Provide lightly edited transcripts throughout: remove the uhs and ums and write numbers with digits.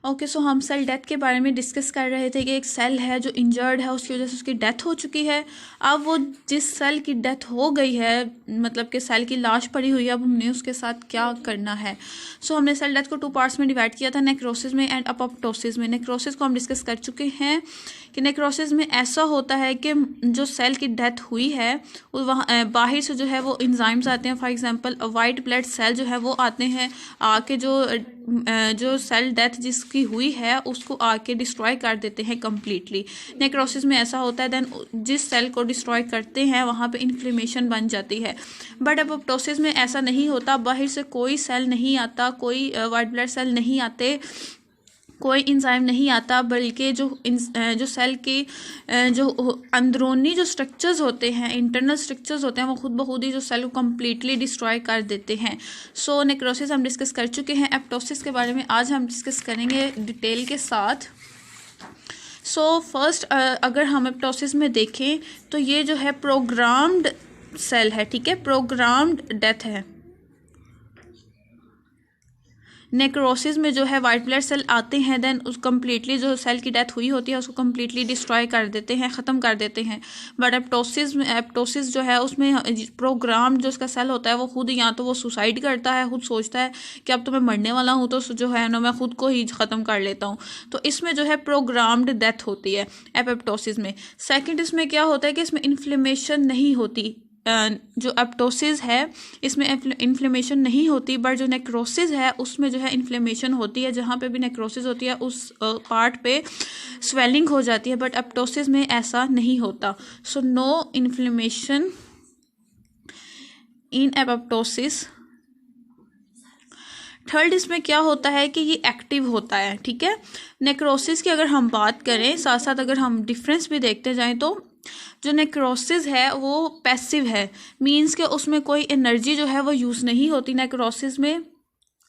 Okay, सो हम cell death के बारे में डिस्कस कर रहे थे कि एक सेल है जो इंजर्ड है, उसकी वजह से उसकी डेथ हो चुकी है। अब वो जिस सेल की डेथ हो गई है, मतलब कि सेल की लाश पड़ी हुई है, अब हमने उसके साथ क्या करना है। सो हमने सेल डेथ को 2 पार्ट्स में डिवाइड किया था, नेक्रोसिस में एंड अपोप्टोसिस में। नेक्रोसिस को हम डिस्कस कर चुके हैं कि नेक्रोसिस में ऐसा होता है कि जो सेल की डेथ हुई है वहाँ बाहर से जो है वो इंजाइम्स आते हैं। For example white blood cell जो है वो आते हैं, आके जो सेल डेथ जिसकी हुई है उसको आके डिस्ट्रॉय कर देते हैं कम्प्लीटली। नेक्रोसिस में ऐसा होता है, देन जिस सेल को डिस्ट्रॉय करते हैं वहाँ पे इन्फ्लेमेशन बन जाती है। बट अपोप्टोसिस में ऐसा नहीं होता, बाहर से कोई सेल नहीं आता, कोई वाइट ब्लड सेल नहीं आते, कोई इंजाइम नहीं आता, बल्कि जो सेल की जो अंदरूनी जो स्ट्रक्चर्स होते हैं, इंटरनल स्ट्रक्चर्स होते हैं, वो खुद ब खुद ही जो सेल को कम्प्लीटली डिस्ट्रॉय कर देते हैं। सो नेक्रोसिस हम डिस्कस कर चुके हैं। एपोप्टोसिस के बारे में आज हम डिस्कस करेंगे डिटेल के साथ। सो फर्स्ट अगर हम एपोप्टोसिस में देखें तो ये जो है प्रोग्राम्ड सेल है, ठीक है, प्रोग्राम्ड डेथ है। नेक्रोसिस में जो है वाइट ब्लड सेल आते हैं, देन उस कम्प्लीटली जो सेल की डेथ हुई होती है उसको कम्प्लीटली डिस्ट्रॉय कर देते हैं, ख़त्म कर देते हैं। बट एपोप्टोसिस जो है उसमें प्रोग्राम जो उसका सेल होता है वो खुद या तो वो सुसाइड करता है, खुद सोचता है कि अब तो मैं मरने वाला हूँ, तो जो है ना मैं खुद को ही ख़त्म कर लेता हूँ। तो इसमें जो है प्रोग्राम्ड डेथ होती है एपोप्टोसिस में। सेकेंड इसमें क्या होता है कि इसमें इन्फ्लेमेशन नहीं होती। जो एपोप्टोसिस है इसमें इन्फ्लेमेशन नहीं होती, बट जो नेक्रोसिस है उसमें जो है इन्फ्लेमेशन होती है। जहाँ पे भी नेक्रोसिस होती है उस पार्ट पे स्वेलिंग हो जाती है, बट एपोप्टोसिस में ऐसा नहीं होता। So no inflammation in apoptosis. Third इसमें क्या होता है कि ये एक्टिव होता है, ठीक है। नेक्रोसिस की अगर हम बात करें, साथ साथ अगर हम डिफरेंस भी देखते जाएं, तो जो नेक्रोसिस है वो पैसिव है, मींस कि उसमें कोई एनर्जी जो है वो यूज़ नहीं होती। नेक्रोसिस में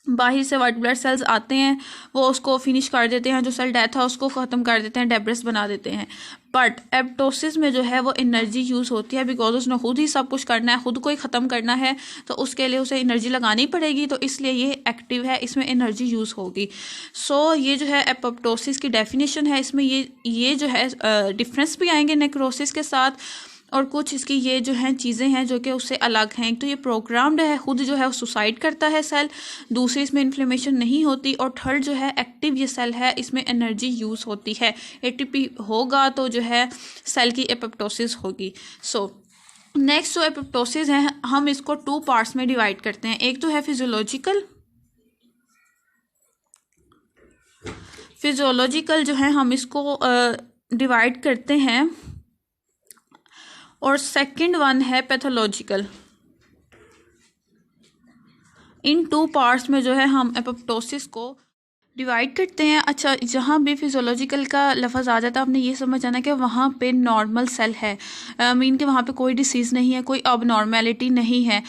बाहर से वाइट ब्लड सेल्स आते हैं, वो उसको फिनिश कर देते हैं, जो सेल डेथ है उसको ख़त्म कर देते हैं, डेब्रिस बना देते हैं। बट एपोप्टोसिस में जो है वो एनर्जी यूज़ होती है, बिकॉज उसने खुद ही सब कुछ करना है, खुद को ही ख़त्म करना है, तो उसके लिए उसे एनर्जी लगानी पड़ेगी, तो इसलिए ये एक्टिव है, इसमें एनर्जी यूज़ होगी। सो ये जो है एपोप्टोसिस की डेफिनेशन है। इसमें ये जो है डिफरेंस भी आएंगे नेक्रोसिस के साथ, और कुछ इसकी ये जो हैं चीज़ें हैं जो कि उससे अलग हैं। तो ये प्रोग्राम्ड है, खुद जो है वो सुसाइड करता है सेल, दूसरी इसमें इन्फ्लेमेशन नहीं होती, और थर्ड जो है एक्टिव ये सेल है, इसमें एनर्जी यूज़ होती है। एटीपी होगा तो जो है सेल की एपोप्टोसिस होगी। सो नेक्स्ट जो एपोप्टोसिस है हम इसको 2 पार्ट्स में डिवाइड करते हैं। एक तो है फिजियोलॉजिकल जो है हम इसको डिवाइड करते हैं, और सेकंड वन है पैथोलॉजिकल। इन 2 पार्ट्स में जो है हम एपोप्टोसिस को डिवाइड करते हैं। अच्छा, जहाँ भी फिजियोलॉजिकल का लफ्ज़ आ जाता है आपने ये समझ जाना कि वहाँ पे नॉर्मल सेल है, मीन कि वहाँ पे कोई डिसीज़ नहीं है, कोई अबनॉर्मेलिटी नहीं है,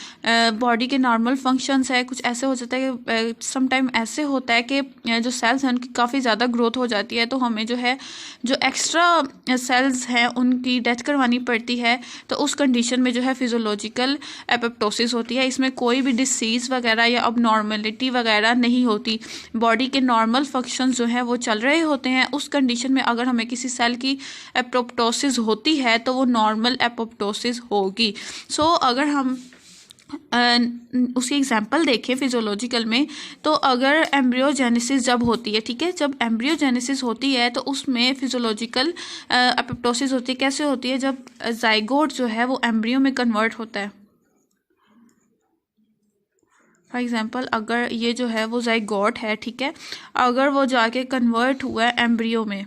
बॉडी के नॉर्मल फंक्शंस है। कुछ ऐसे हो जाता है कि सम टाइम ऐसे होता है कि जो सेल्स हैं उनकी काफ़ी ज़्यादा ग्रोथ हो जाती है, तो हमें जो है जो एक्स्ट्रा सेल्स हैं उनकी डेथ करवानी पड़ती है। तो उस कंडीशन में जो है फिजियोलॉजिकल एपोप्टोसिस होती है। इसमें कोई भी डिसीज़ वगैरह या अबनॉर्मेलिटी वगैरह नहीं होती, बॉडी के नॉर्मल फंक्शंस जो है वो चल रहे होते हैं। उस कंडीशन में अगर हमें किसी सेल की एपोप्टोसिस होती है तो वो नॉर्मल एपोप्टोसिस होगी। सो अगर हम उसकी एग्जांपल देखें फिजियोलॉजिकल में, तो अगर एम्ब्रियोजेनेसिस जब होती है, ठीक है, जब एम्ब्रियोजेनेसिस होती है तो उसमें फिजियोलॉजिकल एपोप्टोसिस होती है। कैसे होती है? जब जाइगोट जो है वो एम्ब्रियो में कन्वर्ट होता है। फॉर एग्जांपल अगर ये जो है वो जाइगोट है, ठीक है, अगर वो जाके कन्वर्ट हुआ है एम्ब्रियो में,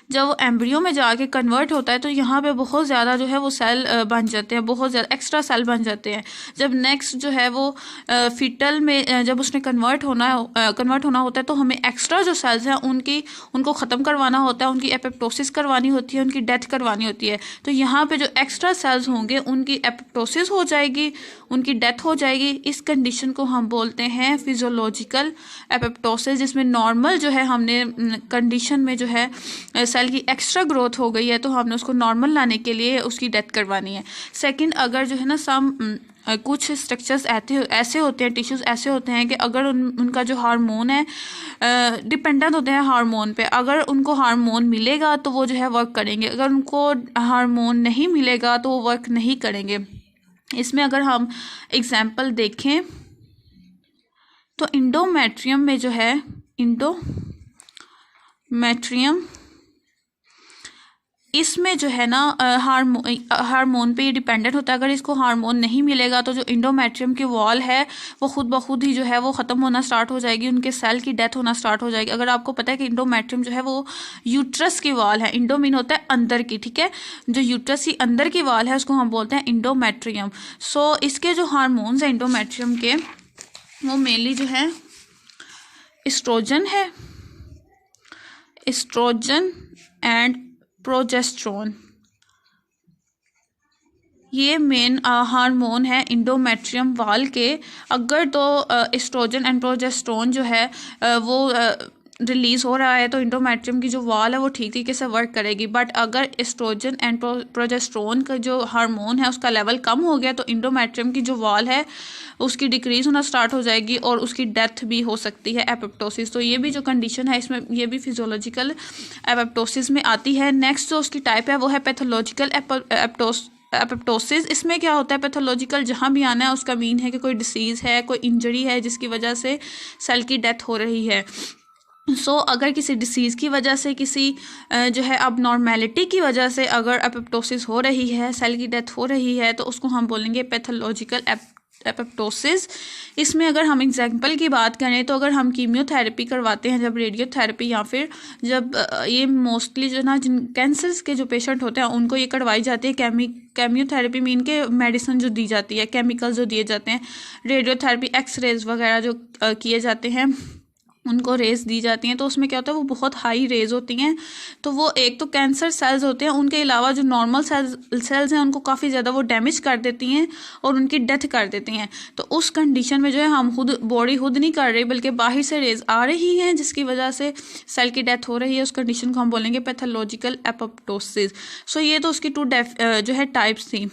जब वो एम्ब्रियो में जाके कन्वर्ट होता है तो यहाँ पे बहुत ज़्यादा जो है वो सेल बन जाते हैं, बहुत ज़्यादा एक्स्ट्रा सेल बन जाते हैं। जब नेक्स्ट जो है वो फीटल में जब उसने कन्वर्ट होना होता है तो हमें एक्स्ट्रा जो सेल्स हैं उनको ख़त्म करवाना होता है, उनकी एपोप्टोसिस करवानी होती है, उनकी डेथ करवानी होती है। तो यहाँ पे जो एक्स्ट्रा सेल्स होंगे उनकी एपोप्टोसिस हो जाएगी, उनकी डेथ हो जाएगी। इस कंडीशन को हम बोलते हैं फिजियोलॉजिकल एपोप्टोसिस, जिसमें नॉर्मल जो है हमने कंडीशन में जो है सेल की एक्स्ट्रा ग्रोथ हो गई है तो हमने उसको नॉर्मल लाने के लिए उसकी डेथ करवानी है। सेकंड, अगर जो है ना कुछ स्ट्रक्चर्स ऐसे होते हैं, टिश्यूज़ ऐसे होते हैं कि अगर उनका जो हार्मोन है डिपेंडेंट होते हैं हार्मोन पे, अगर उनको हार्मोन मिलेगा तो वो जो है वर्क करेंगे, अगर उनको हार्मोन नहीं मिलेगा तो वो वर्क नहीं करेंगे। इसमें अगर हम एग्जांपल देखें तो इंडोमेट्रियम में जो है, इंडोमेट्रियम इसमें जो है ना हार्मोन पे डिपेंडेंट होता है। अगर इसको हार्मोन नहीं मिलेगा तो जो इंडोमेट्रियम की वॉल है वो खुद ब खुद ही जो है वो ख़त्म होना स्टार्ट हो जाएगी, उनके सेल की डेथ होना स्टार्ट हो जाएगी। अगर आपको पता है कि इंडोमेट्रियम जो है वो यूट्रस की वॉल है, इंडो मीन होता है अंदर की, ठीक है, जो यूट्रस की अंदर की वॉल है उसको हम बोलते हैं इंडोमेट्रियम। सो इसके जो हार्मोन्स हैं इंडोमेट्रियम के वो मेनली जो है एस्ट्रोजन है, एस्ट्रोजन एंड प्रोजेस्टेरोन, ये मेन हार्मोन है इंडोमेट्रियम वॉल के। अगर तो एस्ट्रोजन एंड प्रोजेस्टेरोन जो है वो रिलीज़ हो रहा है तो इंडोमेट्रियम की जो वॉल है वो ठीक तरीके से वर्क करेगी। बट अगर एस्ट्रोजन एंड प्रोजेस्टेरोन का जो हार्मोन है उसका लेवल कम हो गया तो इंडोमेट्रियम की जो वॉल है उसकी डिक्रीज़ होना स्टार्ट हो जाएगी और उसकी डेथ भी हो सकती है, एपोप्टोसिस। तो ये भी जो कंडीशन है इसमें ये भी फिजियोलॉजिकल एपोप्टोसिस में आती है। नेक्स्ट जो उसकी टाइप है वो है पैथोलॉजिकल एपोप्टोसिस। इसमें क्या होता है, पैथोलॉजिकल जहाँ भी आना है उसका मीन है कि कोई डिसीज़ है, कोई इंजरी है जिसकी वजह से सेल की डेथ हो रही है। अगर किसी डिसीज़ की वजह से, किसी जो है अब नॉर्मेलिटी की वजह से अगर एपोप्टोसिस हो रही है, सेल की डेथ हो रही है तो उसको हम बोलेंगे पैथोलॉजिकल एपोप्टोसिस। इसमें अगर हम एग्जाम्पल की बात करें तो अगर हम कीमियोथेरेपी करवाते हैं, जब रेडियोथेरेपी या फिर जब ये मोस्टली जो ना जिन कैंसर्स के जो पेशेंट होते हैं उनको ये करवाई जाती है केमियोथेरेपी मीन के मेडिसिन जो दी जाती है, केमिकल्स जो दिए जाते हैं, रेडियोथेरेपी एक्सरेज वगैरह जो किए जाते हैं उनको रेज दी जाती हैं। तो उसमें क्या होता है वो बहुत हाई रेज होती हैं, तो वो एक तो कैंसर सेल्स होते हैं, उनके अलावा जो नॉर्मल सेल्स हैं उनको काफ़ी ज़्यादा वो डैमेज कर देती हैं और उनकी डेथ कर देती हैं। तो उस कंडीशन में जो है हम बॉडी खुद नहीं कर रही बल्कि बाहर से रेज आ रही हैं जिसकी वजह से सेल की डेथ हो रही है, उस कंडीशन को हम बोलेंगे पैथोलॉजिकल एपोप्टोसिस। ये तो उसकी जो है टाइप्स थी।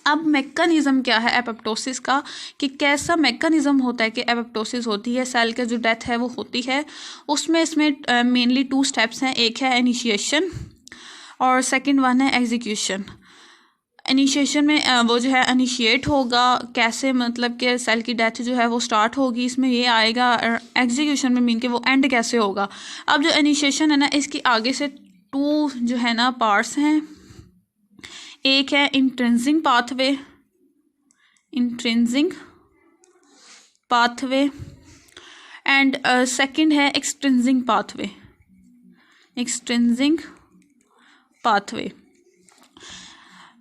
अब मैकेनिज़्म क्या है एपोप्टोसिस का, कि कैसा मैकेनिज़्म होता है कि एपोप्टोसिस होती है, सेल का जो डेथ है वो होती है। इसमें मेनली 2 स्टेप्स हैं, एक है इनिशिएशन और सेकंड वन है एग्जीक्यूशन। इनिशिएशन में वो जो है इनिशिएट होगा कैसे, मतलब कि सेल की डेथ जो है वो स्टार्ट होगी, इसमें ये आएगा। एग्जीक्यूशन में मीन के वो एंड कैसे होगा। अब जो इनिशिएशन है ना इसकी आगे से 2 जो है ना पार्ट्स हैं, एक है इंट्रिंसिक पाथवे एंड सेकंड है एक्सट्रिंसिक पाथवे।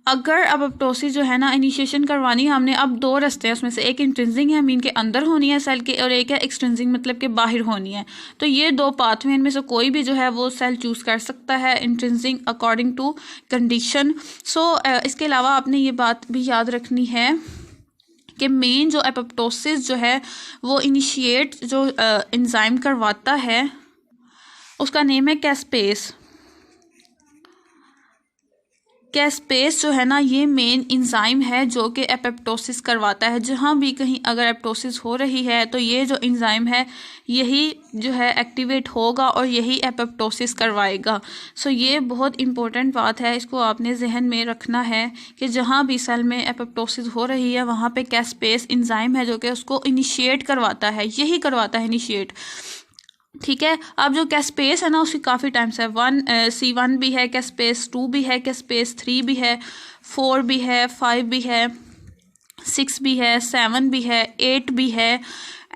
अगर एपोप्टोसिस जो है ना इनिशिएशन करवानी है हमने, अब 2 रास्ते हैं उसमें से, एक इंट्रिंसिक है मीन के अंदर होनी है सेल के, और एक है एक्सट्रिंसिक मतलब के बाहर होनी है। तो ये 2 पाथवे इनमें से कोई भी जो है वो सेल चूज़ कर सकता है, इंट्रिंसिक अकॉर्डिंग टू कंडीशन। इसके अलावा आपने ये बात भी याद रखनी है कि मेन जो एपोप्टोसिस जो है वो इनिशिएट जो एंजाइम करवाता है उसका नेम है कैस्पेस जो है ना, ये मेन एंजाइम है जो कि एपोप्टोसिस करवाता है। जहाँ भी कहीं अगर एपोप्टोसिस हो रही है तो ये जो एंजाइम है यही जो है एक्टिवेट होगा और यही एपोप्टोसिस करवाएगा। ये बहुत इंपॉर्टेंट बात है, इसको आपने जहन में रखना है कि जहाँ भी सेल में एपोप्टोसिस हो रही है वहाँ पे कैस्पेस एंजाइम है जो कि उसको इनिशिएट करवाता है, यही करवाता है इनिशिएट। ठीक है, अब जो कैस्पेस है ना उसकी काफ़ी टाइम्स है, C1 भी है, कैस्पेस 2 भी है, कैस्पेस 3 भी है, 4 भी है, 5 भी है, 6 भी है, 7 भी है, 8 भी है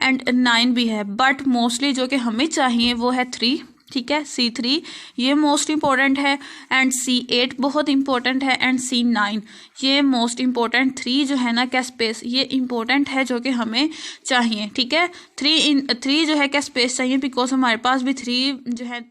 एंड 9 भी है। बट मोस्टली जो कि हमें चाहिए वो है 3। ठीक है, C3 ये मोस्ट इम्पोर्टेंट है एंड C8 बहुत इम्पोर्टेंट है एंड C9 ये मोस्ट इम्पोर्टेंट। 3 जो है ना कैस्पेस ये इम्पोर्टेंट है जो कि हमें चाहिए। ठीक है, 3 जो है कैस्पेस चाहिए बिकॉज हमारे पास भी 3 जो है